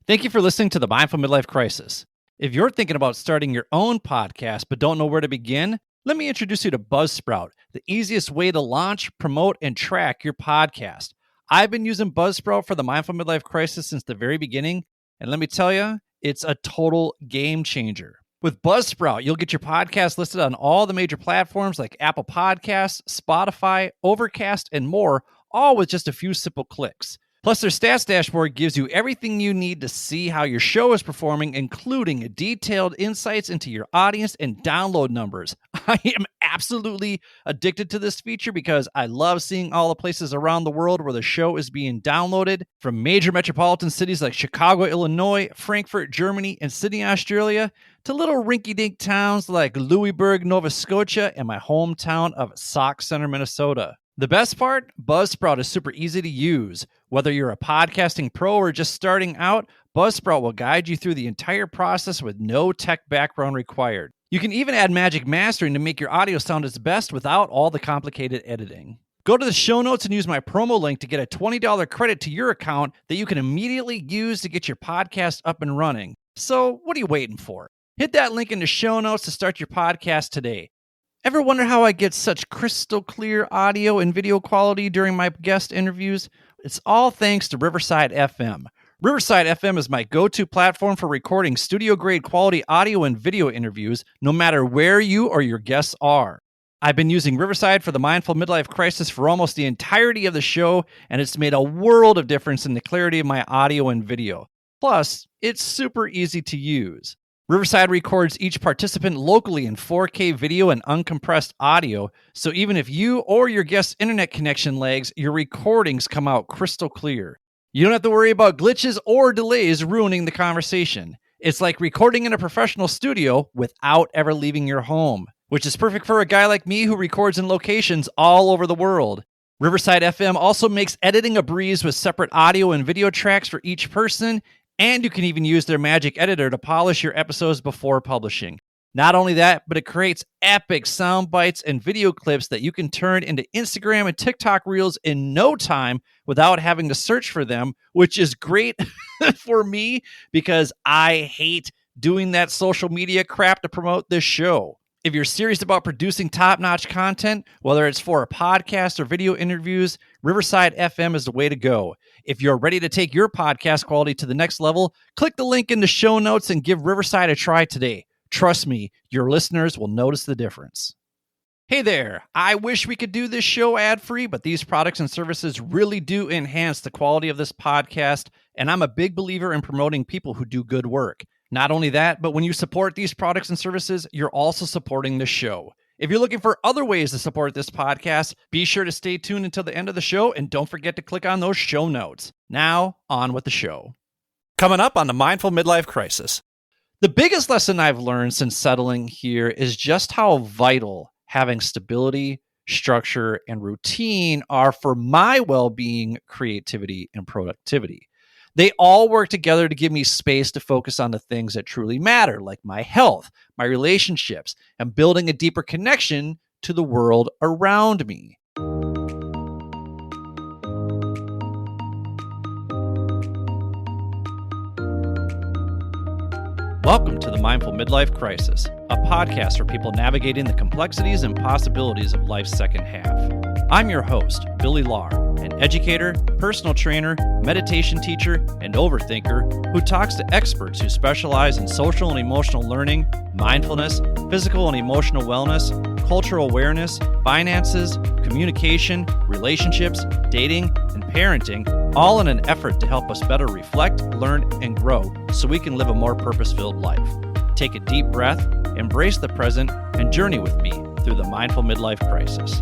Thank you for listening to the Mindful Midlife Crisis. If you're thinking about starting your own podcast but don't know where to begin, let me introduce you to Buzzsprout, the easiest way to launch, promote, and track your podcast. I've been using Buzzsprout for the Mindful Midlife Crisis since the very beginning, and let me tell you, it's a total game changer. With Buzzsprout, you'll get your podcast listed on all the major platforms like Apple Podcasts, Spotify, Overcast, and more, all with just a few simple clicks. Plus, their stats dashboard gives you everything you need to see how your show is performing, including detailed insights into your audience and download numbers. I am absolutely addicted to this feature because I love seeing all the places around the world where the show is being downloaded, from major metropolitan cities like Chicago, Illinois, Frankfurt, Germany, and Sydney, Australia, to little rinky-dink towns like Louisburg, Nova Scotia, and my hometown of Sauk Center, Minnesota. The best part? Buzzsprout is super easy to use. Whether you're a podcasting pro or just starting out, Buzzsprout will guide you through the entire process with no tech background required. You can even add magic mastering to make your audio sound its best without all the complicated editing. Go to the show notes and use my promo link to get a $20 credit to your account that you can immediately use to get your podcast up and running. So what are you waiting for? Hit that link in the show notes to start your podcast today. Ever wonder how I get such crystal clear audio and video quality during my guest interviews? It's all thanks to Riverside FM. Riverside FM is my go-to platform for recording studio-grade quality audio and video interviews, no matter where you or your guests are. I've been using Riverside for the Mindful Midlife Crisis for almost the entirety of the show, and it's made a world of difference in the clarity of my audio and video. Plus, it's super easy to use. Riverside records each participant locally in 4K video and uncompressed audio, so even if you or your guest's internet connection lags, your recordings come out crystal clear. You don't have to worry about glitches or delays ruining the conversation. It's like recording in a professional studio without ever leaving your home, which is perfect for a guy like me who records in locations all over the world. Riverside FM also makes editing a breeze with separate audio and video tracks for each person, and you can even use their magic editor to polish your episodes before publishing. Not only that, but it creates epic sound bites and video clips that you can turn into Instagram and TikTok reels in no time without having to search for them, which is great for me because I hate doing that social media crap to promote this show. If you're serious about producing top-notch content, whether it's for a podcast or video interviews, Riverside FM is the way to go. If you're ready to take your podcast quality to the next level, click the link in the show notes and give Riverside a try today. Trust me, your listeners will notice the difference. Hey there, I wish we could do this show ad-free, but these products and services really do enhance the quality of this podcast, and I'm a big believer in promoting people who do good work. Not only that, but when you support these products and services, you're also supporting the show. If you're looking for other ways to support this podcast, be sure to stay tuned until the end of the show and don't forget to click on those show notes. Now, on with the show. Coming up on the Mindful Midlife Crisis. The biggest lesson I've learned since settling here is just how vital having stability, structure, and routine are for my well-being, creativity, and productivity. They all work together to give me space to focus on the things that truly matter, like my health, my relationships, and building a deeper connection to the world around me. Welcome to the Mindful Midlife Crisis, a podcast for people navigating the complexities and possibilities of life's second half. I'm your host, Billy Lahr, an educator, personal trainer, meditation teacher, and overthinker who talks to experts who specialize in social and emotional learning, mindfulness, physical and emotional wellness, cultural awareness, finances, communication, relationships, dating, and parenting, all in an effort to help us better reflect, learn, and grow so we can live a more purpose-filled life. Take a deep breath, embrace the present, and journey with me through the Mindful Midlife Crisis.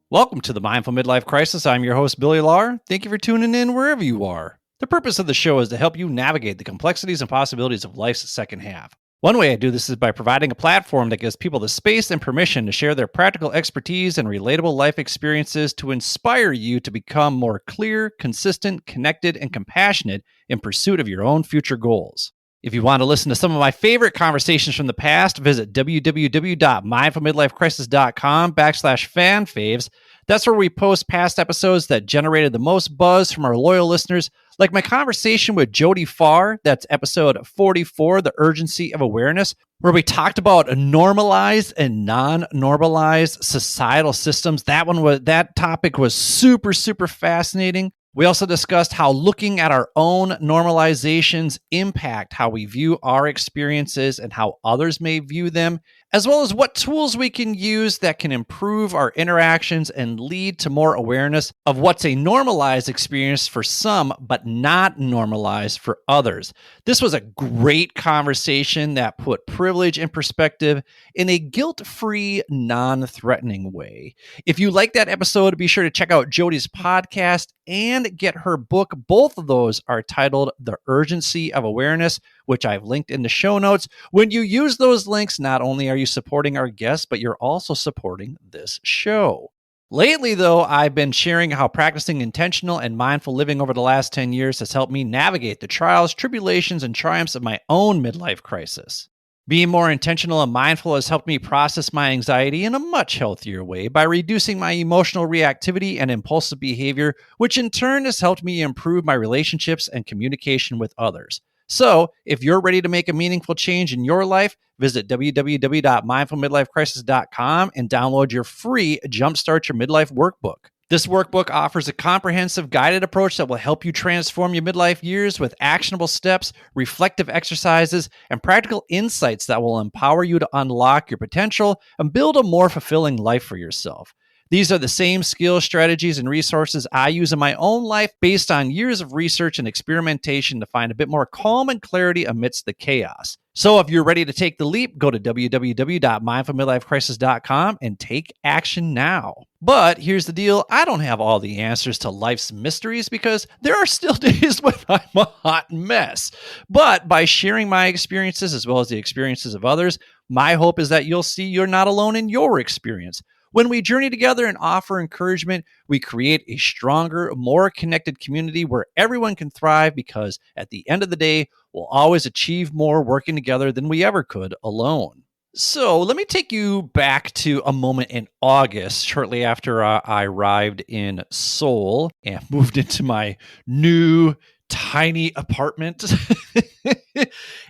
Welcome to the Mindful Midlife Crisis. I'm your host, Billy Lahr. Thank you for tuning in wherever you are. The purpose of the show is to help you navigate the complexities and possibilities of life's second half. One way I do this is by providing a platform that gives people the space and permission to share their practical expertise and relatable life experiences to inspire you to become more clear, consistent, connected, and compassionate in pursuit of your own future goals. If you want to listen to some of my favorite conversations from the past, visit www.mindfulmidlifecrisis.com/fan faves. That's where we post past episodes that generated the most buzz from our loyal listeners, like my conversation with Jody Farr. That's episode 44, The Urgency of Awareness, where we talked about normalized and non-normalized societal systems. That topic was super, super fascinating. We also discussed how looking at our own normalizations impact how we view our experiences and how others may view them, as well as what tools we can use that can improve our interactions and lead to more awareness of what's a normalized experience for some, but not normalized for others. This was a great conversation that put privilege in perspective in a guilt-free, non-threatening way. If you like that episode, be sure to check out Jody's podcast and get her book. Both of those are titled The Urgency of Awareness, which I've linked in the show notes. When you use those links, not only are you supporting our guests, but you're also supporting this show. Lately, though, I've been sharing how practicing intentional and mindful living over the last 10 years has helped me navigate the trials, tribulations, and triumphs of my own midlife crisis. Being more intentional and mindful has helped me process my anxiety in a much healthier way by reducing my emotional reactivity and impulsive behavior, which in turn has helped me improve my relationships and communication with others. So, if you're ready to make a meaningful change in your life, visit www.mindfulmidlifecrisis.com and download your free Jumpstart Your Midlife workbook. This workbook offers a comprehensive guided approach that will help you transform your midlife years with actionable steps, reflective exercises, and practical insights that will empower you to unlock your potential and build a more fulfilling life for yourself. These are the same skills, strategies, and resources I use in my own life based on years of research and experimentation to find a bit more calm and clarity amidst the chaos. So if you're ready to take the leap, go to www.mindfulmidlifecrisis.com and take action now. But here's the deal. I don't have all the answers to life's mysteries because there are still days when I'm a hot mess. But by sharing my experiences as well as the experiences of others, my hope is that you'll see you're not alone in your experience. When we journey together and offer encouragement, we create a stronger, more connected community where everyone can thrive because at the end of the day, we'll always achieve more working together than we ever could alone. So let me take you back to a moment in August, shortly after I arrived in Seoul and moved into my new tiny apartment.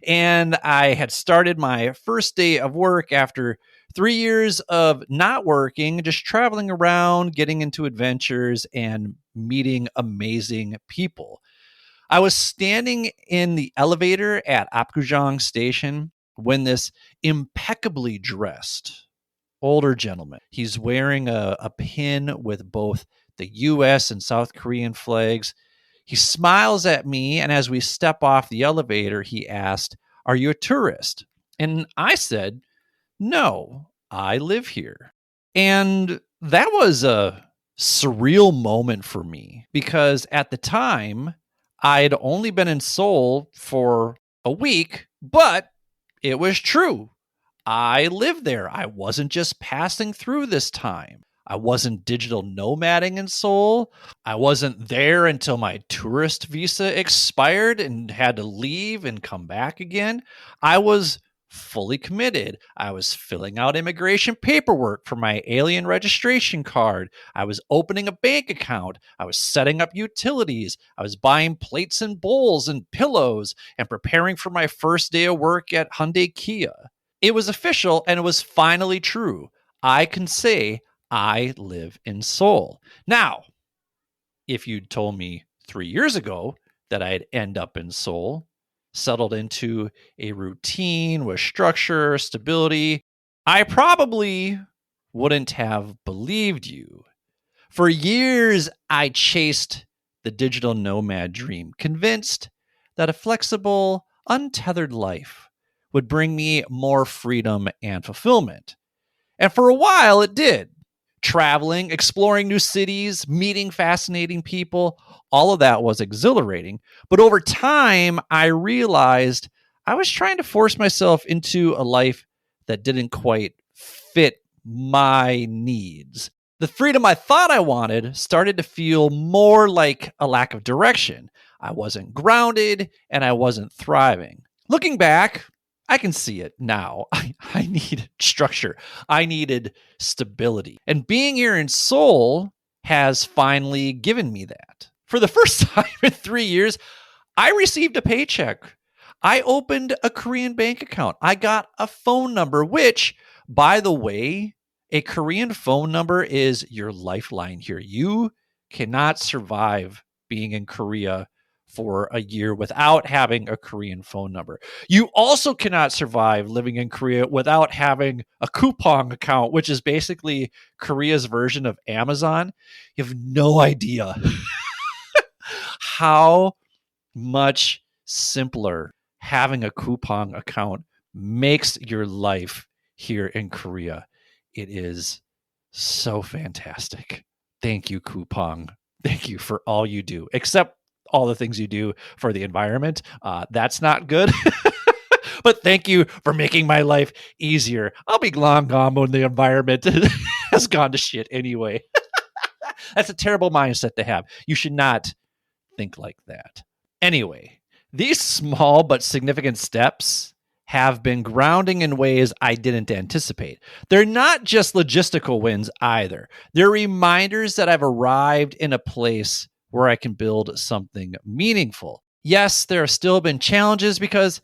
And I had started my first day of work after 3 years of not working, just traveling around, getting into adventures, and meeting amazing people. I was standing in the elevator at Apgujeong Station when this impeccably dressed older gentleman, he's wearing a pin with both the US and South Korean flags. He smiles at me, and as we step off the elevator, he asked, "Are you a tourist?" And I said, "No, I live here." And that was a surreal moment for me because at the time, I'd only been in Seoul for a week, but it was true. I lived there. I wasn't just passing through this time. I wasn't digital nomading in Seoul. I wasn't there until my tourist visa expired and had to leave and come back again. I was fully committed. I was filling out immigration paperwork for my alien registration card. I was opening a bank account. I was setting up utilities. I was buying plates and bowls and pillows and preparing for my first day of work at Hyundai Kia. It was official and it was finally true. I can say I live in Seoul. Now, if you'd told me 3 years ago that I'd end up in Seoul, settled into a routine with structure, stability, I probably wouldn't have believed you. For years, I chased the digital nomad dream, convinced that a flexible, untethered life would bring me more freedom and fulfillment. And for a while, it did. Traveling, exploring new cities, meeting fascinating people, all of that was exhilarating. But over time, I realized I was trying to force myself into a life that didn't quite fit my needs. The freedom I thought I wanted started to feel more like a lack of direction. I wasn't grounded and I wasn't thriving. Looking back, I can see it now. I needed structure. I needed stability. And being here in Seoul has finally given me that. For the first time in 3 years, I received a paycheck. I opened a Korean bank account. I got a phone number, which, by the way, a Korean phone number is your lifeline here. You cannot survive being in Korea for a year without having a Korean phone number. You also cannot survive living in Korea without having a coupon account, which is basically Korea's version of Amazon. You have no idea how much simpler having a coupon account makes your life here in Korea. It is so fantastic. Thank you, coupon. Thank you for all you do, except all the things you do for the environment. That's not good. But thank you for making my life easier. I'll be long gone when the environment has gone to shit anyway. That's a terrible mindset to have. You should not think like that. Anyway, these small but significant steps have been grounding in ways I didn't anticipate. They're not just logistical wins either. They're reminders that I've arrived in a place where I can build something meaningful. Yes, there have still been challenges because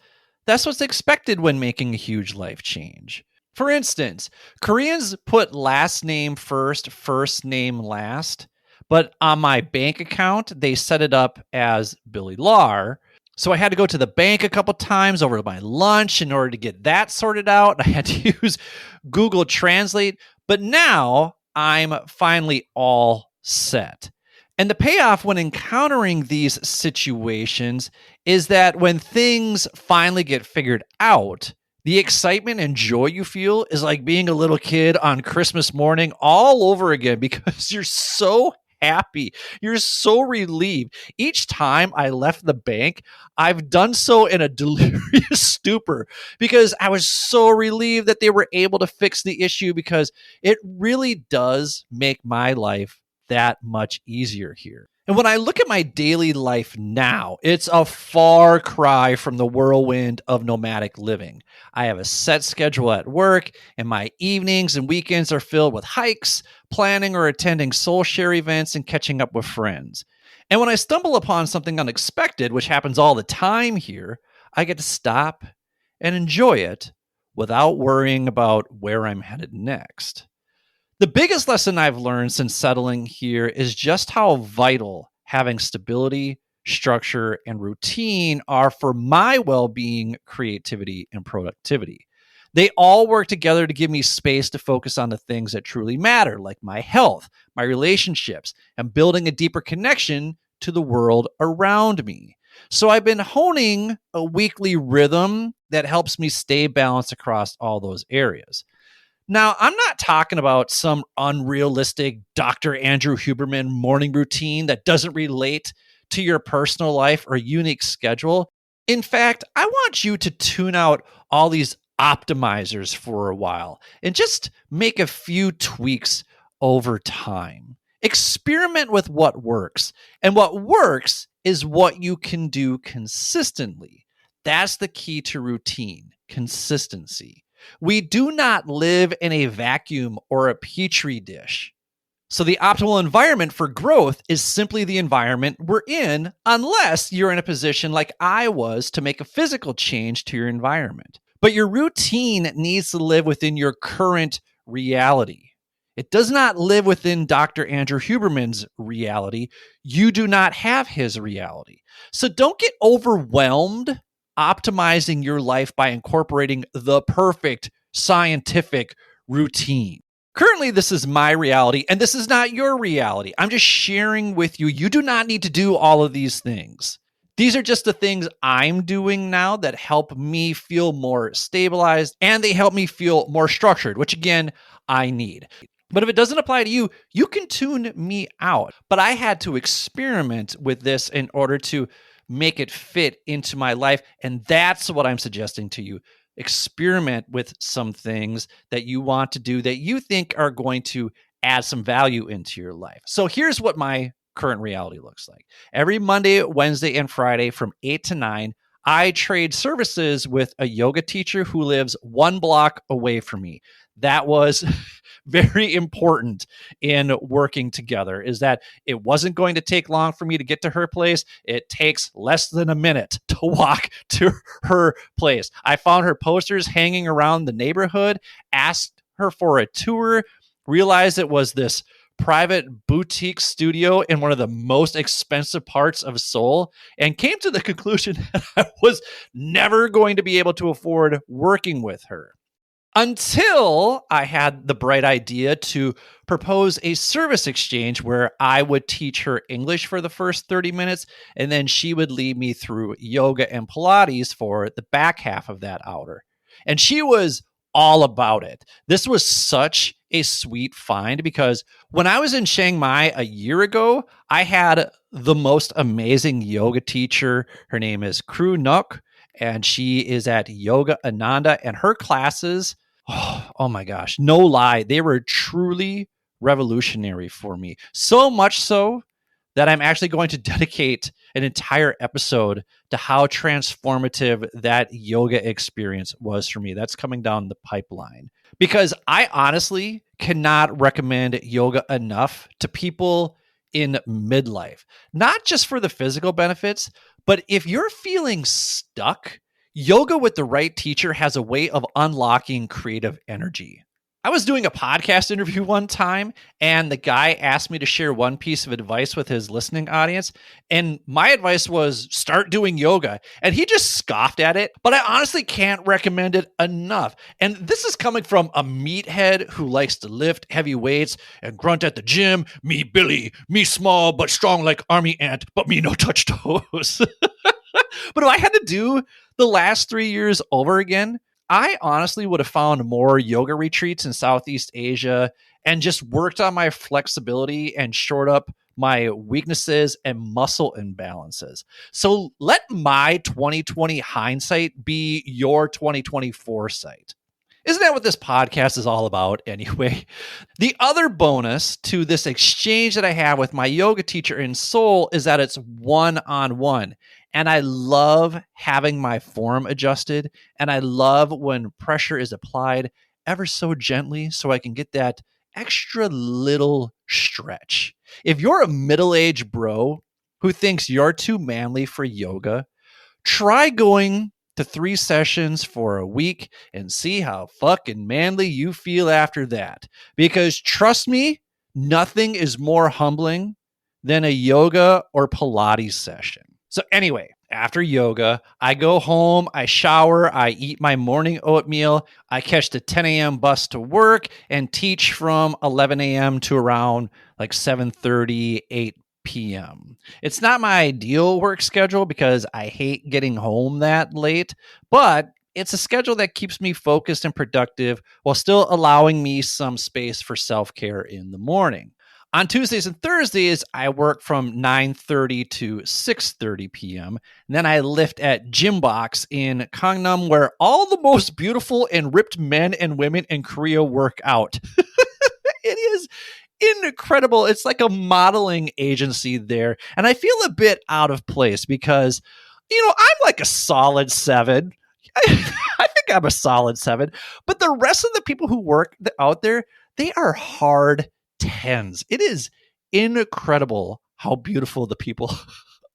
that's what's expected when making a huge life change. For instance, Koreans put last name first, first name last. But on my bank account, they set it up as Billy Lar. So I had to go to the bank a couple times over my lunch in order to get that sorted out. I had to use Google Translate. But now I'm finally all set. And the payoff when encountering these situations is that when things finally get figured out, the excitement and joy you feel is like being a little kid on Christmas morning all over again because you're so happy. You're so relieved. Each time I left the bank, I've done so in a delirious stupor because I was so relieved that they were able to fix the issue because it really does make my life that much easier here. And when I look at my daily life now, it's a far cry from the whirlwind of nomadic living. I have a set schedule at work, and my evenings and weekends are filled with hikes, planning or attending soul share events, and catching up with friends. And when I stumble upon something unexpected, which happens all the time here, I get to stop and enjoy it without worrying about where I'm headed next. The biggest lesson I've learned since settling here is just how vital having stability, structure, and routine are for my well-being, creativity, and productivity. They all work together to give me space to focus on the things that truly matter, like my health, my relationships, and building a deeper connection to the world around me. So I've been honing a weekly rhythm that helps me stay balanced across all those areas. Now, I'm not talking about some unrealistic Dr. Andrew Huberman morning routine that doesn't relate to your personal life or unique schedule. In fact, I want you to tune out all these optimizers for a while and just make a few tweaks over time. Experiment with what works. And what works is what you can do consistently. That's the key to routine, consistency. We do not live in a vacuum or a petri dish. So the optimal environment for growth is simply the environment we're in, unless you're in a position like I was to make a physical change to your environment. But your routine needs to live within your current reality. It does not live within Dr. Andrew Huberman's reality. You do not have his reality. So don't get overwhelmed optimizing your life by incorporating the perfect scientific routine. Currently, this is my reality, and this is not your reality. I'm just sharing with you. You do not need to do all of these things. These are just the things I'm doing now that help me feel more stabilized, and they help me feel more structured, which again, I need. But if it doesn't apply to you, you can tune me out. But I had to experiment with this in order to make it fit into my life. And that's what I'm suggesting to you. Experiment with some things that you want to do that you think are going to add some value into your life. So here's what my current reality looks like. Every Monday, Wednesday, and Friday from 8 to 9, I trade services with a yoga teacher who lives 1 block away from me. That was very important in working together, is that it wasn't going to take long for me to get to her place. It takes less than a minute to walk to her place. I found her posters hanging around the neighborhood, asked her for a tour, realized it was this private boutique studio in one of the most expensive parts of Seoul, and came to the conclusion that I was never going to be able to afford working with her. Until I had the bright idea to propose a service exchange where I would teach her English for the first 30 minutes, and then she would lead me through yoga and Pilates for the back half of that hour. And she was all about it. This was such a sweet find because when I was in Chiang Mai a year ago, I had the most amazing yoga teacher. Her name is Kru Nuk, and she is at Yoga Ananda, and her classes, oh my gosh, no lie, they were truly revolutionary for me. So much so that I'm actually going to dedicate an entire episode to how transformative that yoga experience was for me. That's coming down the pipeline because I honestly cannot recommend yoga enough to people in midlife, not just for the physical benefits, but if you're feeling stuck, yoga with the right teacher has a way of unlocking creative energy. I was doing a podcast interview one time, and the guy asked me to share one piece of advice with his listening audience. And my advice was start doing yoga. And he just scoffed at it, but I honestly can't recommend it enough. And this is coming from a meathead who likes to lift heavy weights and grunt at the gym. Me, Billy, me small but strong like army ant, but me no touch toes. But if I had to do the last 3 years over again, I honestly would have found more yoga retreats in Southeast Asia and just worked on my flexibility and shored up my weaknesses and muscle imbalances. So let my 2020 hindsight be your 2020 foresight. Isn't that what this podcast is all about anyway? The other bonus to this exchange that I have with my yoga teacher in Seoul is that it's one-on-one. And I love having my form adjusted. And I love when pressure is applied ever so gently so I can get that extra little stretch. If you're a middle-aged bro who thinks you're too manly for yoga, try going to 3 sessions for a week and see how fucking manly you feel after that. Because trust me, nothing is more humbling than a yoga or Pilates session. So anyway, after yoga, I go home, I shower, I eat my morning oatmeal, I catch the 10 a.m. bus to work and teach from 11 a.m. to around like 7:30, 8 p.m. It's not my ideal work schedule because I hate getting home that late, but it's a schedule that keeps me focused and productive while still allowing me some space for self-care in the morning. On Tuesdays and Thursdays, I work from 9:30 to 6:30 p.m. And then I lift at Gym Box in Gangnam, where all the most beautiful and ripped men and women in Korea work out. It is incredible. It's like a modeling agency there. And I feel a bit out of place because, I'm like a solid 7. I think I'm a solid 7. But the rest of the people who work out there, they are hard 10s. It is incredible how beautiful the people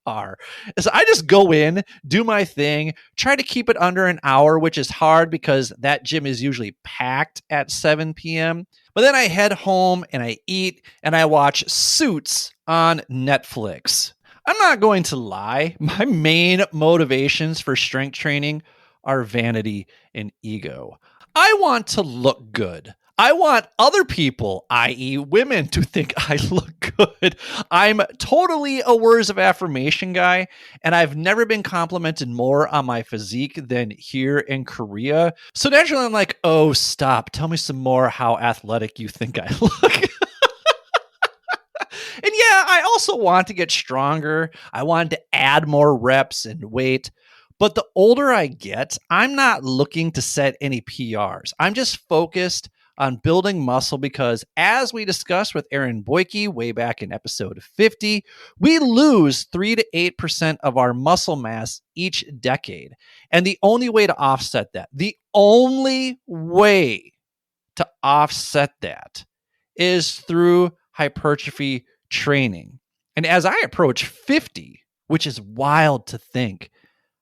are. So I just go in, do my thing, try to keep it under an hour, which is hard because that gym is usually packed at 7 p.m. But then I head home and I eat and I watch Suits on Netflix. I'm not going to lie. My main motivations for strength training are vanity and ego. I want to look good. I want other people, i.e. women, to think I look good. I'm totally a words of affirmation guy, and I've never been complimented more on my physique than here in Korea. So naturally, I'm like, oh, stop. Tell me some more how athletic you think I look. And yeah, I also want to get stronger. I want to add more reps and weight. But the older I get, I'm not looking to set any PRs. I'm just focused on building muscle because, as we discussed with Aaron Boyke way back in episode 50, we lose 3 to 8% of our muscle mass each decade. And the only way to offset that, is through hypertrophy training. And as I approach 50, which is wild to think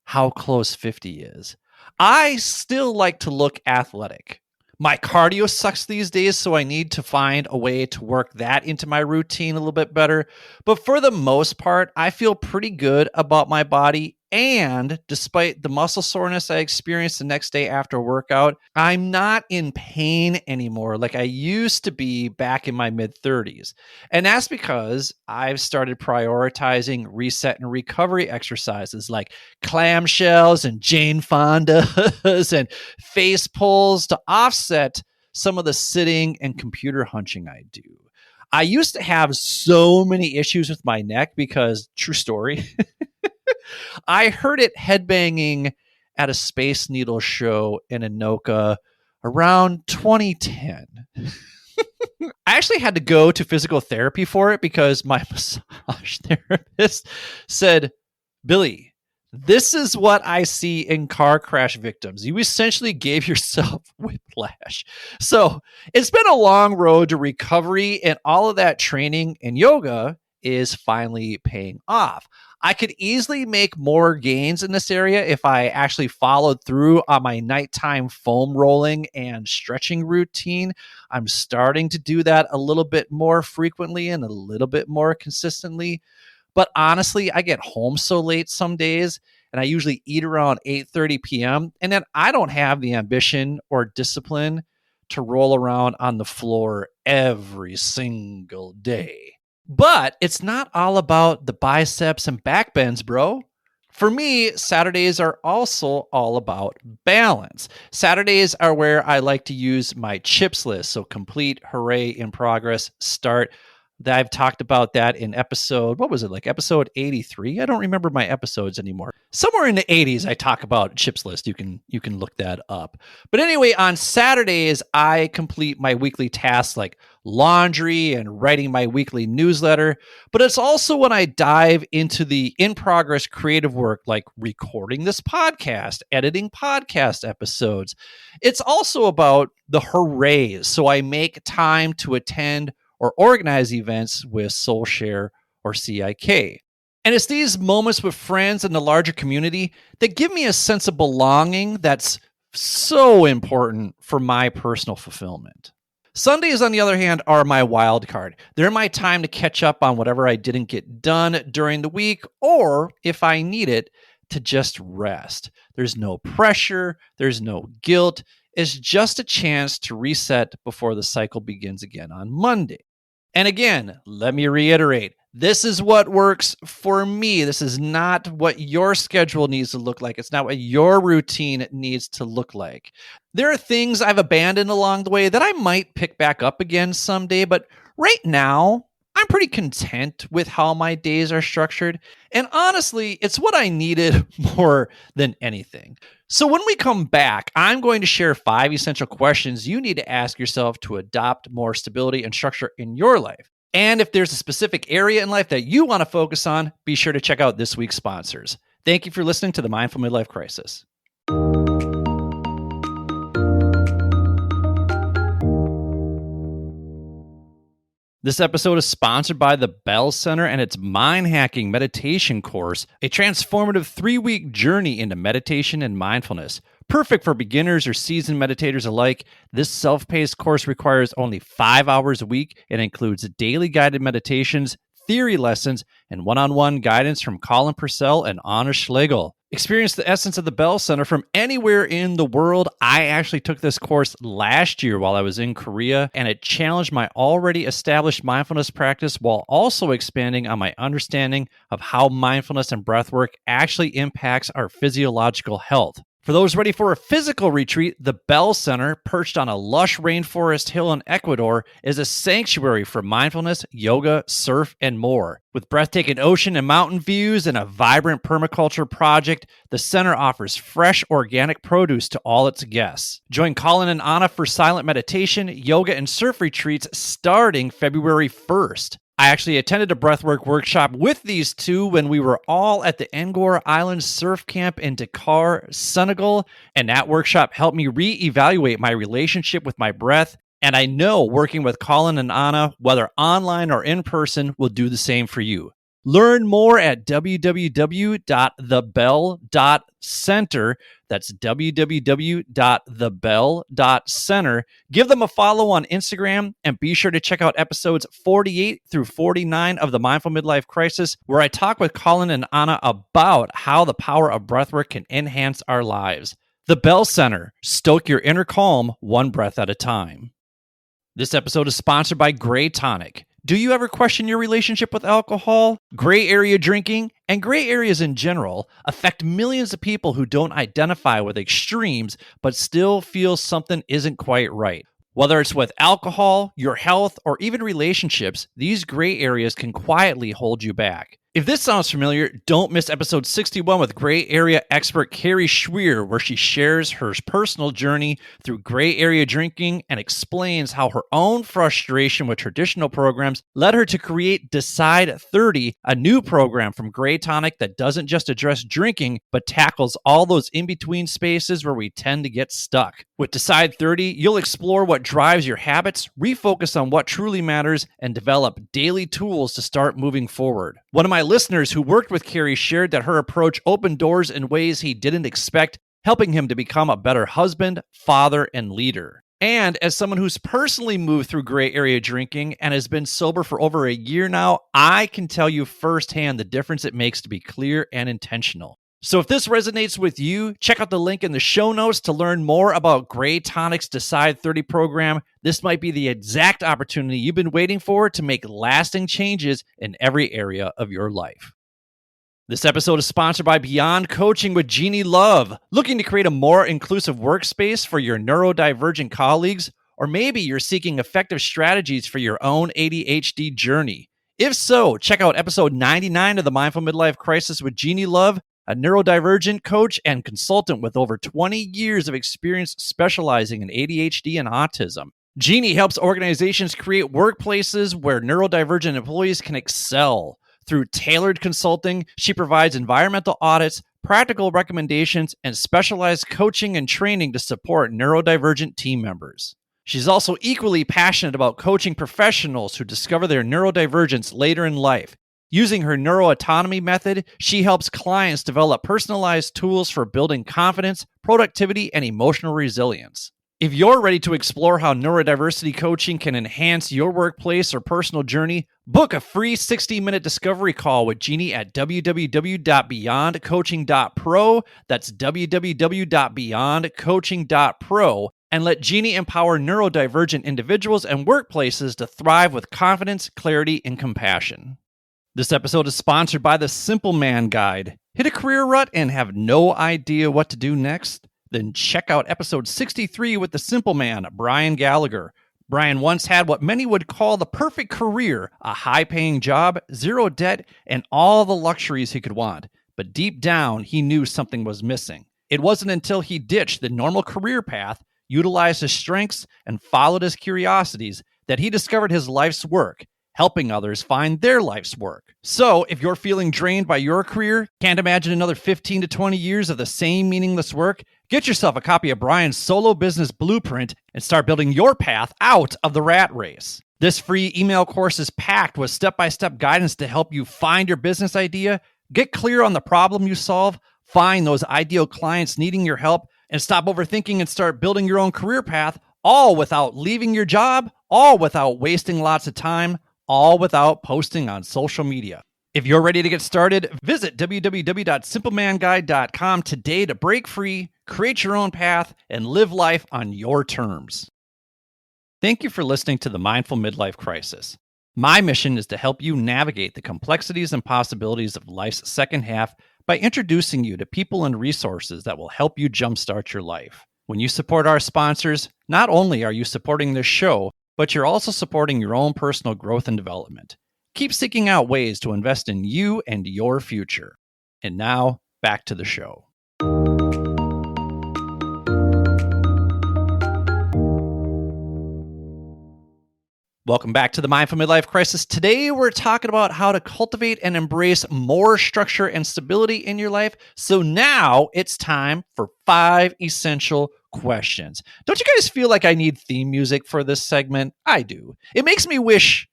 how close 50 is, I still like to look athletic. My cardio sucks these days, so I need to find a way to work that into my routine a little bit better. But for the most part, I feel pretty good about my body. And despite the muscle soreness I experienced the next day after a workout, I'm not in pain anymore like I used to be back in my mid-30s. And that's because I've started prioritizing reset and recovery exercises like clamshells and Jane Fondas and face pulls to offset some of the sitting and computer hunching I do. I used to have so many issues with my neck because, true story, I heard it headbanging at a Space Needle show in Anoka around 2010. I actually had to go to physical therapy for it because my massage therapist said, Billy, this is what I see in car crash victims. You essentially gave yourself whiplash. So it's been a long road to recovery, and all of that training and yoga is finally paying off. I could easily make more gains in this area if I actually followed through on my nighttime foam rolling and stretching routine. I'm starting to do that a little bit more frequently and a little bit more consistently. But honestly, I get home so late some days, and I usually eat around 8:30 p.m., and then I don't have the ambition or discipline to roll around on the floor every single day. But it's not all about the biceps and back bends, bro. For me, Saturdays are also all about balance. Saturdays are where I like to use my chips list. So complete, hooray, in progress, start. I've talked about that in episode, what was it, like episode 83? I don't remember my episodes anymore. Somewhere in the 80s, I talk about chips list. You can look that up. But anyway, on Saturdays, I complete my weekly tasks like laundry and writing my weekly newsletter. But it's also when I dive into the in-progress creative work like recording this podcast, editing podcast episodes. It's also about the hoorays. So I make time to attend or organize events with SoulShare or CIK. And it's these moments with friends and the larger community that give me a sense of belonging that's so important for my personal fulfillment. Sundays, on the other hand, are my wild card. They're my time to catch up on whatever I didn't get done during the week, or if I need it, to just rest. There's no pressure, there's no guilt. It's just a chance to reset before the cycle begins again on Monday. And again, let me reiterate, this is what works for me. This is not what your schedule needs to look like. It's not what your routine needs to look like. There are things I've abandoned along the way that I might pick back up again someday, but right now, I'm pretty content with how my days are structured. And honestly, it's what I needed more than anything. So when we come back, I'm going to share 5 essential questions you need to ask yourself to adopt more stability and structure in your life. And if there's a specific area in life that you want to focus on, be sure to check out this week's sponsors. Thank you for listening to the Mindful Midlife Crisis. This episode is sponsored by the Bell Center and its Mind Hacking Meditation course, a transformative 3-week journey into meditation and mindfulness. Perfect for beginners or seasoned meditators alike, this self-paced course requires only 5 hours a week and includes daily guided meditations, theory lessons, and one-on-one guidance from Colin Purcell and Anna Schlegel. Experience the essence of the Bell Center from anywhere in the world. I actually took this course last year while I was in Korea, and it challenged my already established mindfulness practice while also expanding on my understanding of how mindfulness and breathwork actually impacts our physiological health. For those ready for a physical retreat, the Bell Center, perched on a lush rainforest hill in Ecuador, is a sanctuary for mindfulness, yoga, surf, and more. With breathtaking ocean and mountain views and a vibrant permaculture project, the center offers fresh, organic produce to all its guests. Join Colin and Anna for silent meditation, yoga, and surf retreats starting February 1st. I actually attended a breathwork workshop with these two when we were all at the Angkor Island Surf Camp in Dakar, Senegal, and that workshop helped me reevaluate my relationship with my breath, and I know working with Colin and Anna, whether online or in person, will do the same for you. Learn more at www.thebell.center. That's www.thebell.center. Give them a follow on Instagram and be sure to check out episodes 48 through 49 of the Mindful Midlife Crisis, where I talk with Colin and Anna about how the power of breathwork can enhance our lives. The Bell Center. Stoke your inner calm one breath at a time. This episode is sponsored by Gray Tonic. Do you ever question your relationship with alcohol? Gray area drinking, and gray areas in general, affect millions of people who don't identify with extremes but still feel something isn't quite right. Whether it's with alcohol, your health, or even relationships, these gray areas can quietly hold you back. If this sounds familiar, don't miss episode 61 with gray area expert Carrie Schweer, where she shares her personal journey through gray area drinking and explains how her own frustration with traditional programs led her to create Decide 30, a new program from Gray Tonic that doesn't just address drinking, but tackles all those in-between spaces where we tend to get stuck. With Decide 30, you'll explore what drives your habits, refocus on what truly matters, and develop daily tools to start moving forward. One of my listeners who worked with Carrie shared that her approach opened doors in ways he didn't expect, helping him to become a better husband, father, and leader. And as someone who's personally moved through gray area drinking and has been sober for over a year now, I can tell you firsthand the difference it makes to be clear and intentional. So if this resonates with you, check out the link in the show notes to learn more about Gray Tonic's Decide 30 program. This might be the exact opportunity you've been waiting for to make lasting changes in every area of your life. This episode is sponsored by Beyond Coaching with Jeannie Love. Looking to create a more inclusive workspace for your neurodivergent colleagues? Or maybe you're seeking effective strategies for your own ADHD journey. If so, check out episode 99 of the Mindful Midlife Crisis with Jeannie Love, a neurodivergent coach and consultant with over 20 years of experience specializing in ADHD and autism. Jeannie helps organizations create workplaces where neurodivergent employees can excel. Through tailored consulting, she provides environmental audits, practical recommendations, and specialized coaching and training to support neurodivergent team members. She's also equally passionate about coaching professionals who discover their neurodivergence later in life. Using her neuroautonomy method, she helps clients develop personalized tools for building confidence, productivity, and emotional resilience. If you're ready to explore how neurodiversity coaching can enhance your workplace or personal journey, book a free 60-minute discovery call with Jeannie at www.beyondcoaching.pro. That's www.beyondcoaching.pro. And let Jeannie empower neurodivergent individuals and workplaces to thrive with confidence, clarity, and compassion. This episode is sponsored by the Simple Man Guide. Hit a career rut and have no idea what to do next? Then check out episode 63 with the Simple Man, Brian Gallagher. Brian once had what many would call the perfect career, a high-paying job, zero debt, and all the luxuries he could want. But deep down, he knew something was missing. It wasn't until he ditched the normal career path, utilized his strengths, and followed his curiosities that he discovered his life's work, helping others find their life's work. So, if you're feeling drained by your career, can't imagine another 15 to 20 years of the same meaningless work, get yourself a copy of Brian's Solo Business Blueprint and start building your path out of the rat race. This free email course is packed with step-by-step guidance to help you find your business idea, get clear on the problem you solve, find those ideal clients needing your help, and stop overthinking and start building your own career path, all without leaving your job, all without wasting lots of time, all without posting on social media. If you're ready to get started, visit www.simplemanguide.com today to break free, create your own path, and live life on your terms. Thank you for listening to the Mindful Midlife Crisis. My mission is to help you navigate the complexities and possibilities of life's second half by introducing you to people and resources that will help you jumpstart your life. When you support our sponsors, not only are you supporting this show, but you're also supporting your own personal growth and development. Keep seeking out ways to invest in you and your future. And now, back to the show. Welcome back to the Mindful Midlife Crisis. Today, we're talking about how to cultivate and embrace more structure and stability in your life. So now it's time for 5 essential questions. Don't you guys feel like I need theme music for this segment? I do. It makes me wish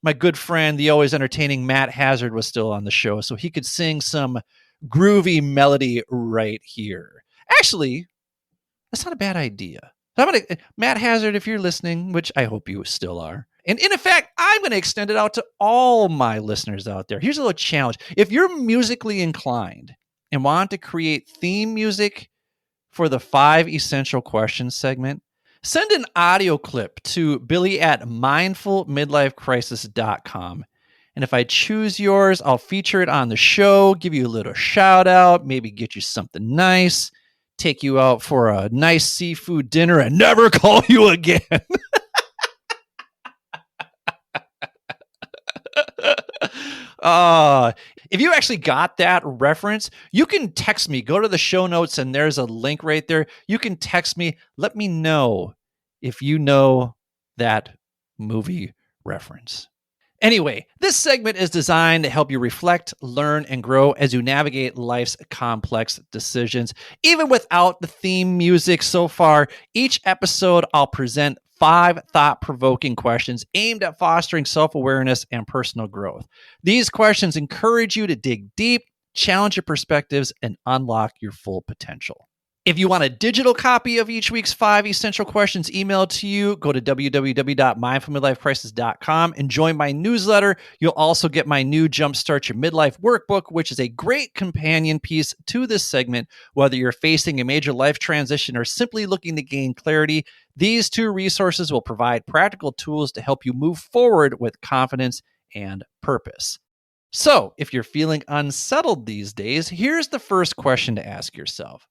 my good friend, the always entertaining Matt Hazard, was still on the show so he could sing some groovy melody right here. Actually, that's not a bad idea. Matt Hazard, if you're listening, which I hope you still are. And in effect, I'm going to extend it out to all my listeners out there. Here's a little challenge. If you're musically inclined and want to create theme music for the 5 essential questions segment, send an audio clip to Billy at mindfulmidlifecrisis.com. And if I choose yours, I'll feature it on the show, give you a little shout out, maybe get you something nice, take you out for a nice seafood dinner, and never call you again. If you actually got that reference, you can text me. Go to the show notes, and there's a link right there. You can text me. Let me know if you know that movie reference. Anyway, this segment is designed to help you reflect, learn, and grow as you navigate life's complex decisions. Even without the theme music so far, each episode I'll present 5 thought-provoking questions aimed at fostering self-awareness and personal growth. These questions encourage you to dig deep, challenge your perspectives, and unlock your full potential. If you want a digital copy of each week's 5 essential questions emailed to you, go to www.mindfulmidlifecrisis.com and join my newsletter. You'll also get my new Jumpstart Your Midlife workbook, which is a great companion piece to this segment. Whether you're facing a major life transition or simply looking to gain clarity, these 2 resources will provide practical tools to help you move forward with confidence and purpose. So, if you're feeling unsettled these days, here's the first question to ask yourself.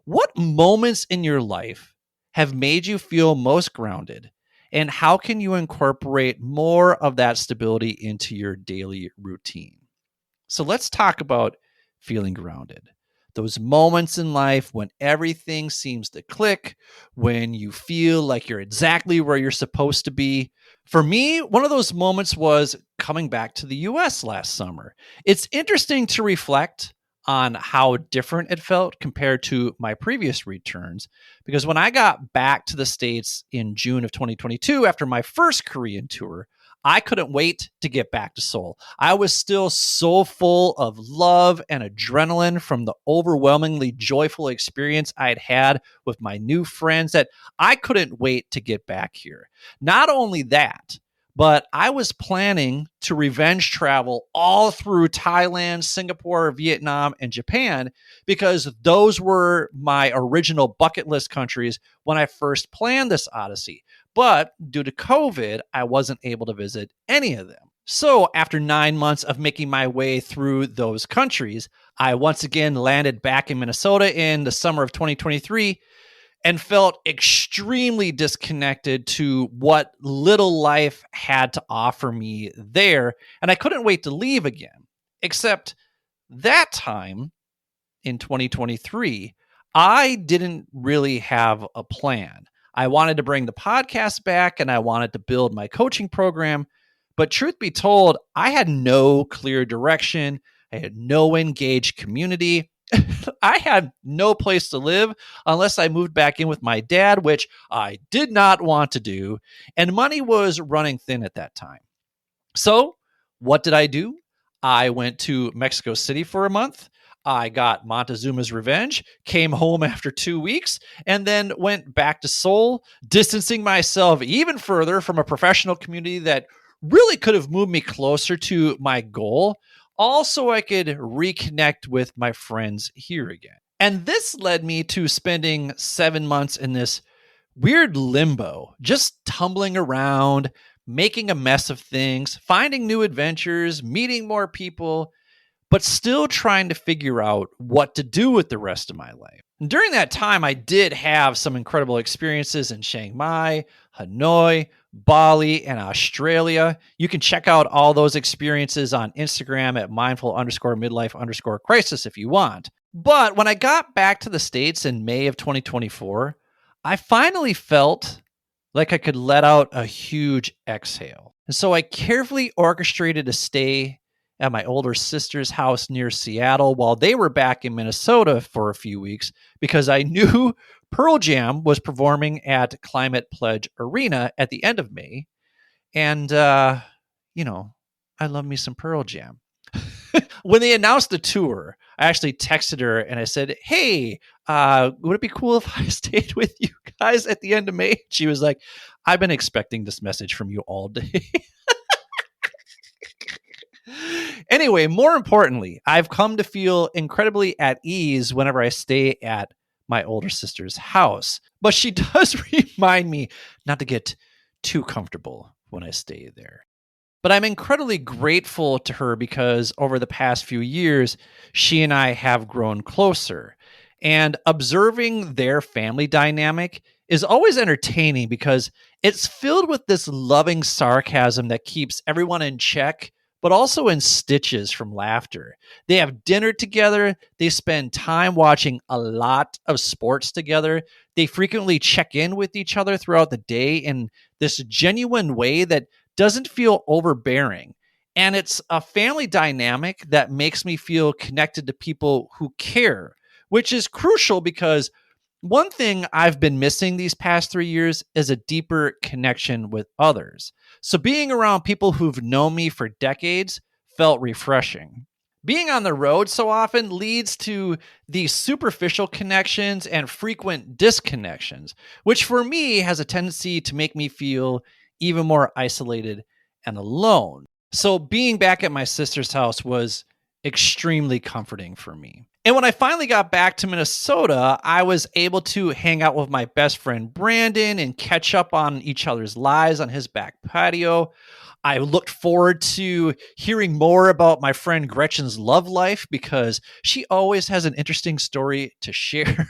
What moments in your life have made you feel most grounded, and how can you incorporate more of that stability into your daily routine? So let's talk about feeling grounded. Those moments in life when everything seems to click, when you feel like you're exactly where you're supposed to be. For me, one of those moments was coming back to the US last summer. It's interesting to reflect on how different it felt compared to my previous returns. Because when I got back to the States in June of 2022, after my first Korean tour, I couldn't wait to get back to Seoul. I was still so full of love and adrenaline from the overwhelmingly joyful experience I had had with my new friends that I couldn't wait to get back here. Not only that, but I was planning to revenge travel all through Thailand, Singapore, Vietnam, and Japan because those were my original bucket list countries when I first planned this odyssey. But due to COVID, I wasn't able to visit any of them. So after 9 months of making my way through those countries, I once again landed back in Minnesota in the summer of 2023 and felt extremely disconnected to what little life had to offer me there. And I couldn't wait to leave again. Except that time in 2023, I didn't really have a plan. I wanted to bring the podcast back and I wanted to build my coaching program. But truth be told, I had no clear direction. I had no engaged community. I had no place to live unless I moved back in with my dad, which I did not want to do. And money was running thin at that time. So what did I do? I went to Mexico City for a month. I got Montezuma's revenge, came home after 2 weeks, and then went back to Seoul, distancing myself even further from a professional community that really could have moved me closer to my goal. Also, I could reconnect with my friends here again. And this led me to spending 7 months in this weird limbo, just tumbling around, making a mess of things, finding new adventures, meeting more people, but still trying to figure out what to do with the rest of my life. And during that time, I did have some incredible experiences in Chiang Mai, Hanoi, Bali, and Australia. You can check out all those experiences on Instagram at mindful_midlife_crisis if you want. But when I got back to the States in May of 2024, I finally felt like I could let out a huge exhale. And so I carefully orchestrated a stay at my older sister's house near Seattle while they were back in Minnesota for a few weeks because I knew Pearl Jam was performing at Climate Pledge Arena at the end of May. And, I love me some Pearl Jam. When they announced the tour, I actually texted her and I said, hey, would it be cool if I stayed with you guys at the end of May? She was like, I've been expecting this message from you all day. Anyway, more importantly, I've come to feel incredibly at ease whenever I stay at my older sister's house. But she does remind me not to get too comfortable when I stay there. But I'm incredibly grateful to her because over the past few years, she and I have grown closer. And observing their family dynamic is always entertaining because it's filled with this loving sarcasm that keeps everyone in check, but also in stitches from laughter. They have dinner together. They spend time watching a lot of sports together. They frequently check in with each other throughout the day in this genuine way that doesn't feel overbearing. And it's a family dynamic that makes me feel connected to people who care, which is crucial because one thing I've been missing these past 3 years is a deeper connection with others. So being around people who've known me for decades felt refreshing. Being on the road so often leads to these superficial connections and frequent disconnections, which for me has a tendency to make me feel even more isolated and alone. So being back at my sister's house was extremely comforting for me. And when I finally got back to Minnesota, I was able to hang out with my best friend Brandon and catch up on each other's lives on his back patio. I looked forward to hearing more about my friend Gretchen's love life because she always has an interesting story to share.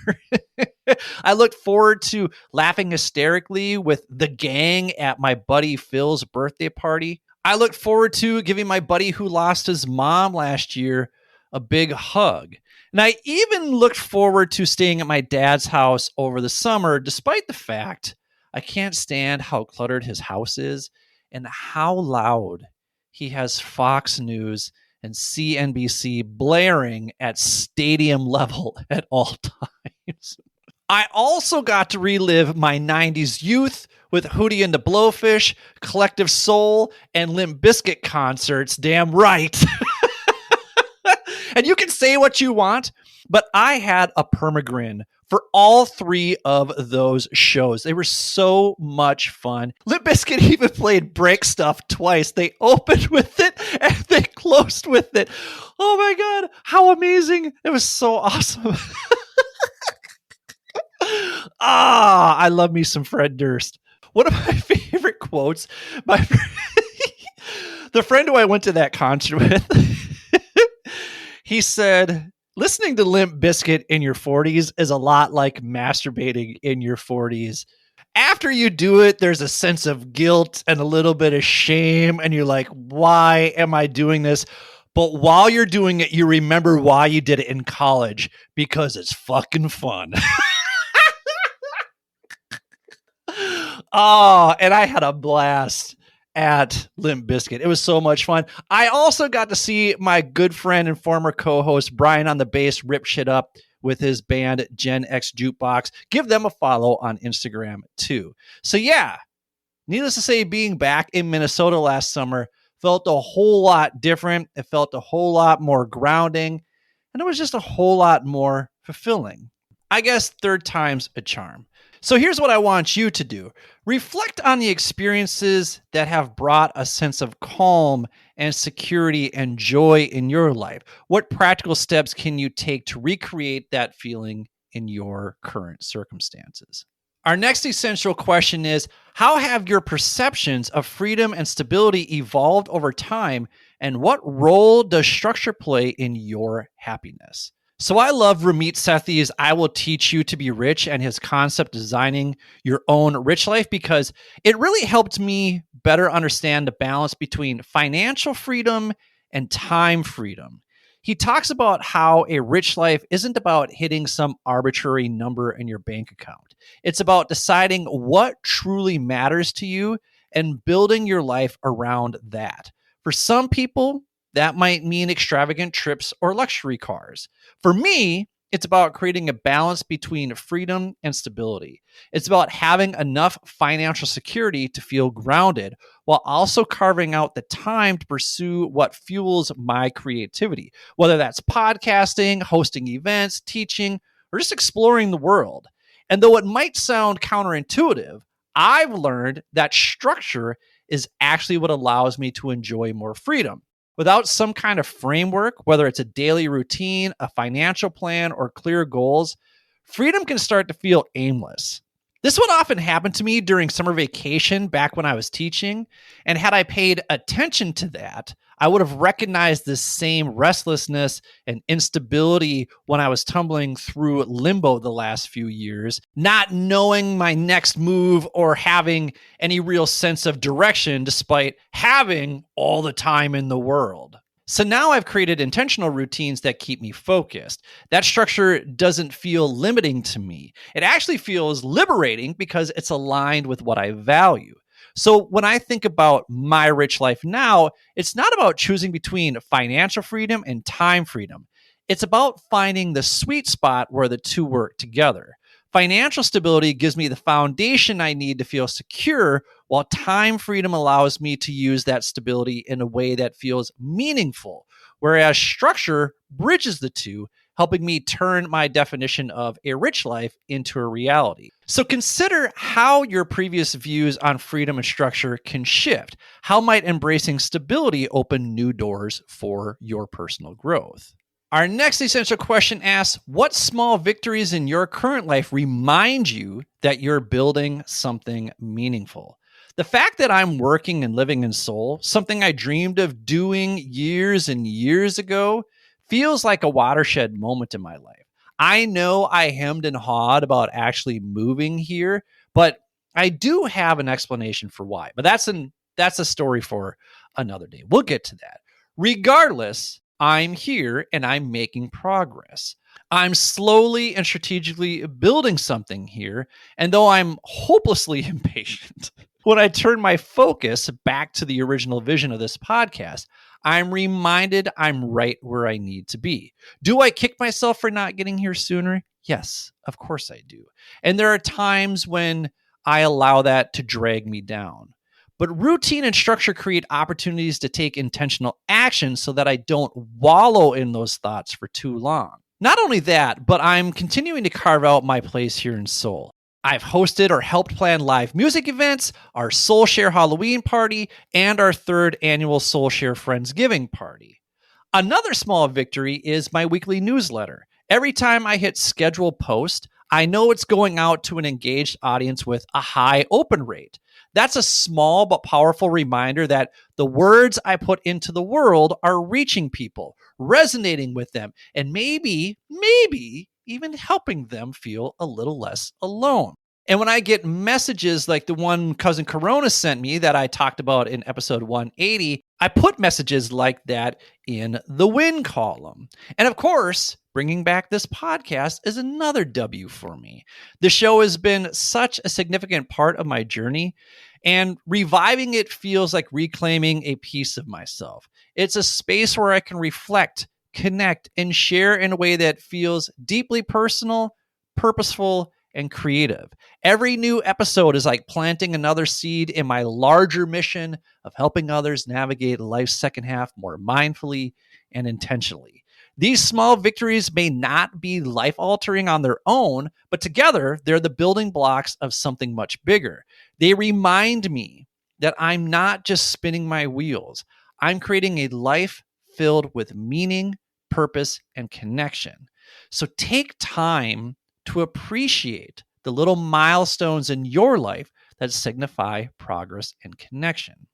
I looked forward to laughing hysterically with the gang at my buddy Phil's birthday party. I looked forward to giving my buddy who lost his mom last year a big hug. And I even looked forward to staying at my dad's house over the summer, despite the fact I can't stand how cluttered his house is and how loud he has Fox News and CNBC blaring at stadium level at all times. I also got to relive my 90s youth with Hootie and the Blowfish, Collective Soul, and Limp Bizkit concerts. Damn right. And you can say what you want, but I had a permagrin for all 3 of those shows. They were so much fun. Limp Bizkit even played Break Stuff twice. They opened with it and they closed with it. Oh my God, how amazing. It was so awesome. I love me some Fred Durst. One of my favorite quotes, the friend who I went to that concert with, he said, listening to Limp Bizkit in your 40s is a lot like masturbating in your 40s. After you do it, there's a sense of guilt and a little bit of shame, and you're like, why am I doing this? But while you're doing it, you remember why you did it in college, because it's fucking fun. And I had a blast at Limp Bizkit. It was so much fun. I also got to see my good friend and former co-host Brian on the bass rip shit up with his band Gen X Jukebox. Give them a follow on Instagram too. So yeah, needless to say, being back in Minnesota last summer felt a whole lot different. It felt a whole lot more grounding, and it was just a whole lot more fulfilling. I guess third time's a charm. So here's what I want you to do. Reflect on the experiences that have brought a sense of calm and security and joy in your life. What practical steps can you take to recreate that feeling in your current circumstances? Our next essential question is, how have your perceptions of freedom and stability evolved over time, And what role does structure play in your happiness? So I love Ramit Sethi's I Will Teach You to Be Rich and his concept designing your own rich life because it really helped me better understand the balance between financial freedom and time freedom. He talks about how a rich life isn't about hitting some arbitrary number in your bank account. It's about deciding what truly matters to you and building your life around that. For some people, that might mean extravagant trips or luxury cars. For me, it's about creating a balance between freedom and stability. It's about having enough financial security to feel grounded while also carving out the time to pursue what fuels my creativity, whether that's podcasting, hosting events, teaching, or just exploring the world. And though it might sound counterintuitive, I've learned that structure is actually what allows me to enjoy more freedom. Without some kind of framework, whether it's a daily routine, a financial plan, or clear goals, freedom can start to feel aimless. This would often happen to me during summer vacation back when I was teaching. And had I paid attention to that, I would have recognized this same restlessness and instability when I was tumbling through limbo the last few years, not knowing my next move or having any real sense of direction despite having all the time in the world. So now I've created intentional routines that keep me focused. That structure doesn't feel limiting to me. It actually feels liberating because it's aligned with what I value. So when I think about my rich life now, it's not about choosing between financial freedom and time freedom. It's about finding the sweet spot where the two work together. Financial stability gives me the foundation I need to feel secure, while time freedom allows me to use that stability in a way that feels meaningful, whereas structure bridges the two, helping me turn my definition of a rich life into a reality. So consider how your previous views on freedom and structure can shift. How might embracing stability open new doors for your personal growth? Our next essential question asks, what small victories in your current life remind you that you're building something meaningful? The fact that I'm working and living in Seoul, something I dreamed of doing years and years ago, feels like a watershed moment in my life. I know I hemmed and hawed about actually moving here, but I do have an explanation for why. But that's a story for another day. We'll get to that. Regardless, I'm here and I'm making progress. I'm slowly and strategically building something here. And though I'm hopelessly impatient, when I turn my focus back to the original vision of this podcast, I'm reminded I'm right where I need to be. Do I kick myself for not getting here sooner? Yes, of course I do. And there are times when I allow that to drag me down. But routine and structure create opportunities to take intentional action so that I don't wallow in those thoughts for too long. Not only that, but I'm continuing to carve out my place here in Seoul. I've hosted or helped plan live music events, our Soul Share Halloween party, and our third annual Soul Share Friendsgiving party. Another small victory is my weekly newsletter. Every time I hit schedule post, I know it's going out to an engaged audience with a high open rate. That's a small but powerful reminder that the words I put into the world are reaching people, resonating with them, and maybe even helping them feel a little less alone. And when I get messages like the one Cousin Corona sent me that I talked about in episode 180, I put messages like that in the win column. And of course, bringing back this podcast is another W for me. The show has been such a significant part of my journey, and reviving it feels like reclaiming a piece of myself. It's a space where I can reflect, connect, and share in a way that feels deeply personal, purposeful, and creative. Every new episode is like planting another seed in my larger mission of helping others navigate life's second half more mindfully and intentionally. These small victories may not be life altering on their own, but together they're the building blocks of something much bigger. They remind me that I'm not just spinning my wheels. I'm creating a life filled with meaning, purpose, and connection. So take time to appreciate the little milestones in your life that signify progress and connection.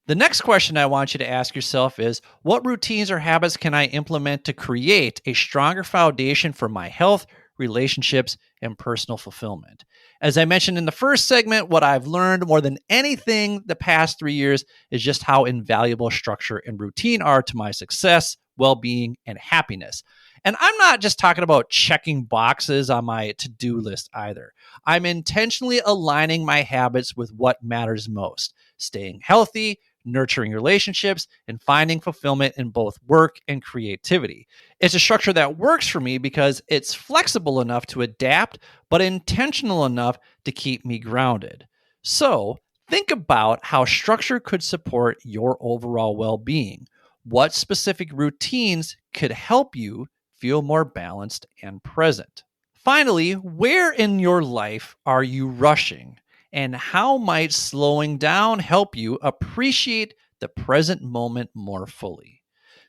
The next question I want you to ask yourself is, what routines or habits can I implement to create a stronger foundation for my health, relationships, and personal fulfillment? As I mentioned in the first segment, what I've learned more than anything the past 3 years is just how invaluable structure and routine are to my success, well-being, and happiness. And I'm not just talking about checking boxes on my to-do list either. I'm intentionally aligning my habits with what matters most: staying healthy, nurturing relationships, and finding fulfillment in both work and creativity. It's a structure that works for me because it's flexible enough to adapt, but intentional enough to keep me grounded. So, think about how structure could support your overall well being. What specific routines could help you feel more balanced and present? Finally, where in your life are you rushing? And how might slowing down help you appreciate the present moment more fully?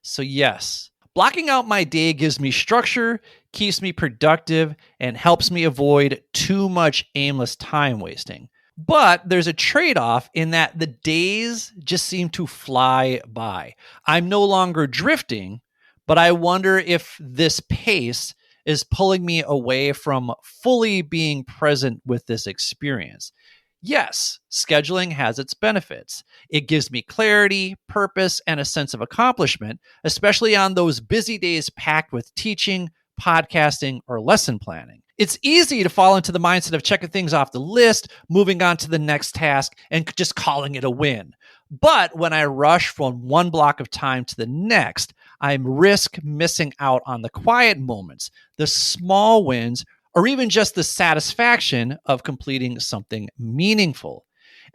So, yes, blocking out my day gives me structure, keeps me productive, and helps me avoid too much aimless time wasting. But there's a trade off in that the days just seem to fly by. I'm no longer drifting, but I wonder if this pace is pulling me away from fully being present with this experience. Yes, scheduling has its benefits. It gives me clarity, purpose, and a sense of accomplishment, especially on those busy days packed with teaching, podcasting, or lesson planning. It's easy to fall into the mindset of checking things off the list, moving on to the next task, and just calling it a win. But when I rush from one block of time to the next, I risk missing out on the quiet moments, the small wins, or even just the satisfaction of completing something meaningful.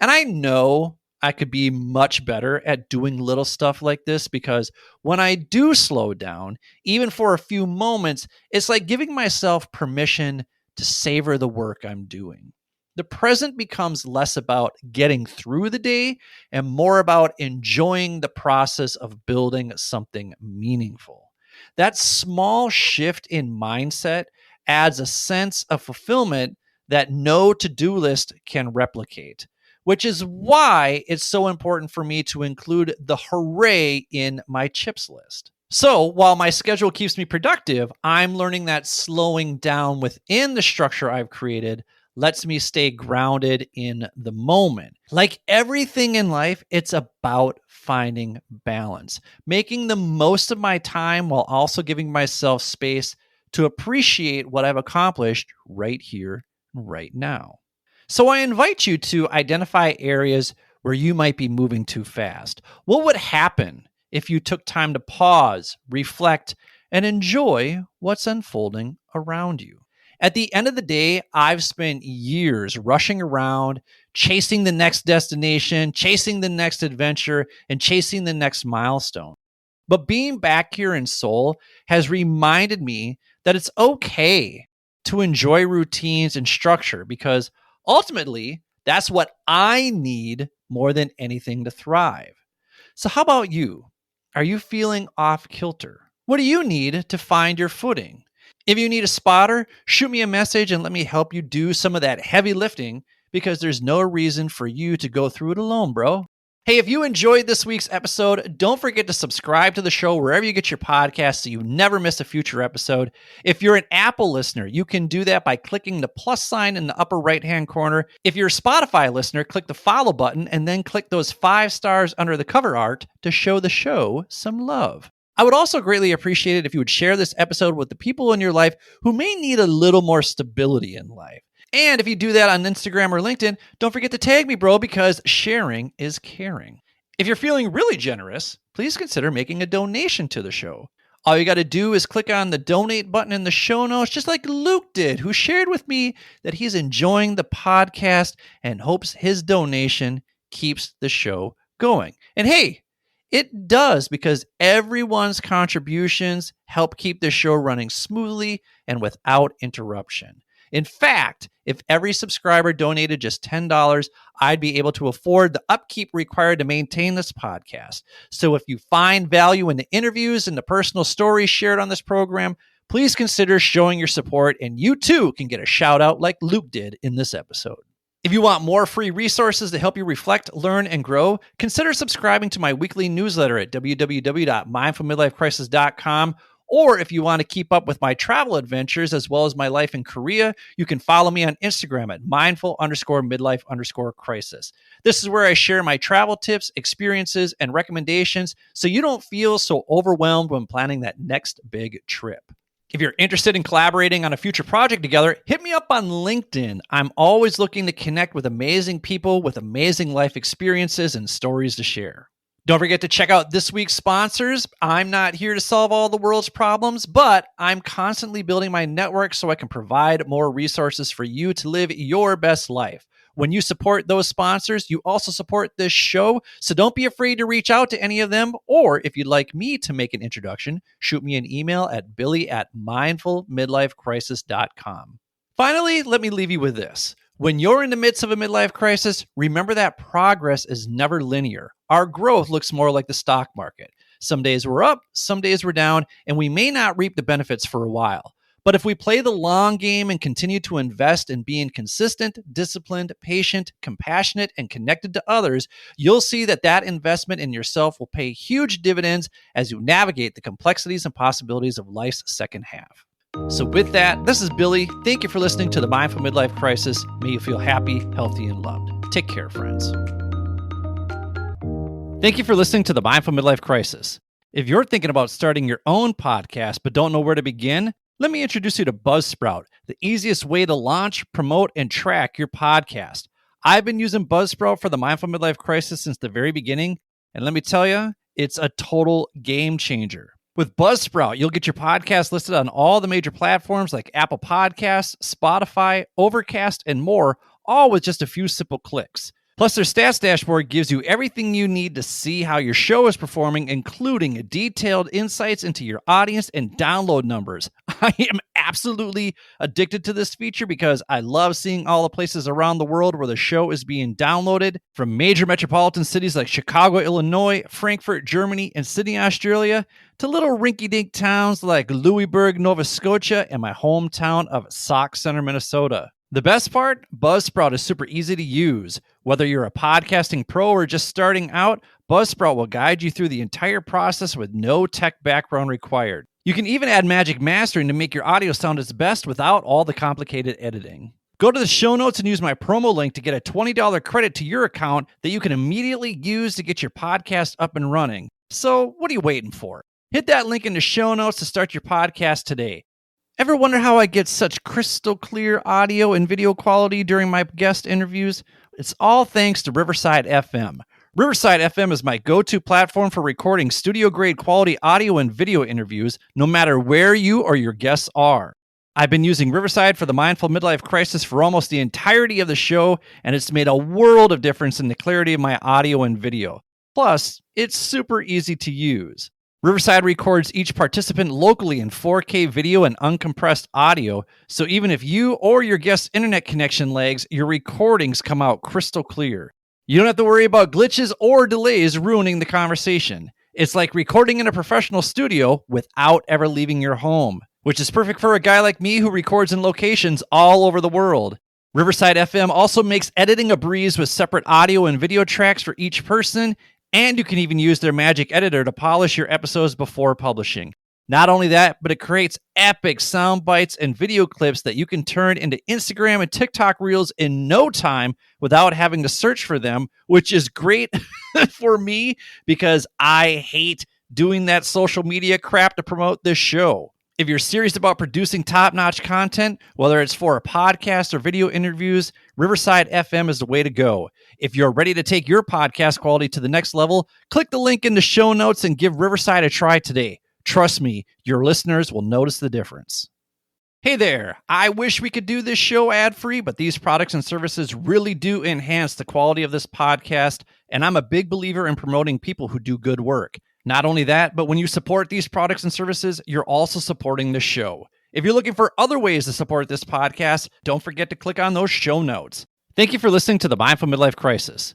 And I know I could be much better at doing little stuff like this, because when I do slow down, even for a few moments, it's like giving myself permission to savor the work I'm doing. The present becomes less about getting through the day and more about enjoying the process of building something meaningful. That small shift in mindset adds a sense of fulfillment that no to-do list can replicate, which is why it's so important for me to include the hooray in my chips list. So while my schedule keeps me productive, I'm learning that slowing down within the structure I've created lets me stay grounded in the moment. Like everything in life, it's about finding balance, making the most of my time while also giving myself space to appreciate what I've accomplished right here, right now. So I invite you to identify areas where you might be moving too fast. What would happen if you took time to pause, reflect, and enjoy what's unfolding around you? At the end of the day, I've spent years rushing around, chasing the next destination, chasing the next adventure, and chasing the next milestone. But being back here in Seoul has reminded me that it's okay to enjoy routines and structure, because ultimately, that's what I need more than anything to thrive. So, how about you? Are you feeling off kilter? What do you need to find your footing? If you need a spotter, shoot me a message and let me help you do some of that heavy lifting, because there's no reason for you to go through it alone, bro. Hey, if you enjoyed this week's episode, don't forget to subscribe to the show wherever you get your podcasts so you never miss a future episode. If you're an Apple listener, you can do that by clicking the plus sign in the upper right-hand corner. If you're a Spotify listener, click the follow button and then click those 5 stars under the cover art to show the show some love. I would also greatly appreciate it if you would share this episode with the people in your life who may need a little more stability in life. And if you do that on Instagram or LinkedIn, don't forget to tag me, bro, because sharing is caring. If you're feeling really generous, please consider making a donation to the show. All you got to do is click on the donate button in the show notes, just like Luke did, who shared with me that he's enjoying the podcast and hopes his donation keeps the show going. And hey, it does, because everyone's contributions help keep the show running smoothly and without interruption. In fact, if every subscriber donated just $10, I'd be able to afford the upkeep required to maintain this podcast. So if you find value in the interviews and the personal stories shared on this program, please consider showing your support, and you too can get a shout out like Luke did in this episode. If you want more free resources to help you reflect, learn, and grow, consider subscribing to my weekly newsletter at www.mindfulmidlifecrisis.com. Or if you want to keep up with my travel adventures as well as my life in Korea, you can follow me on Instagram at mindful_midlife_crisis. This is where I share my travel tips, experiences, and recommendations so you don't feel so overwhelmed when planning that next big trip. If you're interested in collaborating on a future project together, hit me up on LinkedIn. I'm always looking to connect with amazing people with amazing life experiences and stories to share. Don't forget to check out this week's sponsors. I'm not here to solve all the world's problems, but I'm constantly building my network so I can provide more resources for you to live your best life. When you support those sponsors, you also support this show, so don't be afraid to reach out to any of them, or if you'd like me to make an introduction, shoot me an email at billy@mindfulmidlifecrisis.com. Finally, let me leave you with this. When you're in the midst of a midlife crisis, remember that progress is never linear. Our growth looks more like the stock market. Some days we're up, some days we're down, and we may not reap the benefits for a while. But if we play the long game and continue to invest in being consistent, disciplined, patient, compassionate, and connected to others, you'll see that investment in yourself will pay huge dividends as you navigate the complexities and possibilities of life's second half. So with that, this is Billy. Thank you for listening to the Mindful Midlife Crisis. May you feel happy, healthy, and loved. Take care, friends. Thank you for listening to the Mindful Midlife Crisis. If you're thinking about starting your own podcast but don't know where to begin, let me introduce you to Buzzsprout, the easiest way to launch, promote, and track your podcast. I've been using Buzzsprout for the Mindful Midlife Crisis since the very beginning, and let me tell you, it's a total game changer. With Buzzsprout, you'll get your podcast listed on all the major platforms like Apple Podcasts, Spotify, Overcast, and more, all with just a few simple clicks. Plus, their stats dashboard gives you everything you need to see how your show is performing, including detailed insights into your audience and download numbers. I am absolutely addicted to this feature because I love seeing all the places around the world where the show is being downloaded, from major metropolitan cities like Chicago, Illinois, Frankfurt, Germany, and Sydney, Australia, to little rinky-dink towns like Louisburg, Nova Scotia, and my hometown of Sauk Center, Minnesota. The best part? Buzzsprout is super easy to use. Whether you're a podcasting pro or just starting out, Buzzsprout will guide you through the entire process with no tech background required. You can even add magic mastering to make your audio sound its best without all the complicated editing. Go to the show notes and use my promo link to get a $20 credit to your account that you can immediately use to get your podcast up and running. So what are you waiting for? Hit that link in the show notes to start your podcast today. Ever wonder how I get such crystal clear audio and video quality during my guest interviews? It's all thanks to Riverside FM. Riverside FM is my go-to platform for recording studio-grade quality audio and video interviews, no matter where you or your guests are. I've been using Riverside for the Mindful Midlife Crisis for almost the entirety of the show, and it's made a world of difference in the clarity of my audio and video. Plus, it's super easy to use. Riverside records each participant locally in 4K video and uncompressed audio, so even if you or your guest's internet connection lags, your recordings come out crystal clear. You don't have to worry about glitches or delays ruining the conversation. It's like recording in a professional studio without ever leaving your home, which is perfect for a guy like me who records in locations all over the world. Riverside FM also makes editing a breeze with separate audio and video tracks for each person, and you can even use their magic editor to polish your episodes before publishing. Not only that, but it creates epic sound bites and video clips that you can turn into Instagram and TikTok reels in no time without having to search for them, which is great for me because I hate doing that social media crap to promote this show. If you're serious about producing top-notch content, whether it's for a podcast or video interviews, Riverside FM is the way to go. If you're ready to take your podcast quality to the next level, click the link in the show notes and give Riverside a try today. Trust me, your listeners will notice the difference. Hey there, I wish we could do this show ad-free, but these products and services really do enhance the quality of this podcast, and I'm a big believer in promoting people who do good work. Not only that, but when you support these products and services, you're also supporting the show. If you're looking for other ways to support this podcast, don't forget to click on those show notes. Thank you for listening to the Mindful Midlife Crisis.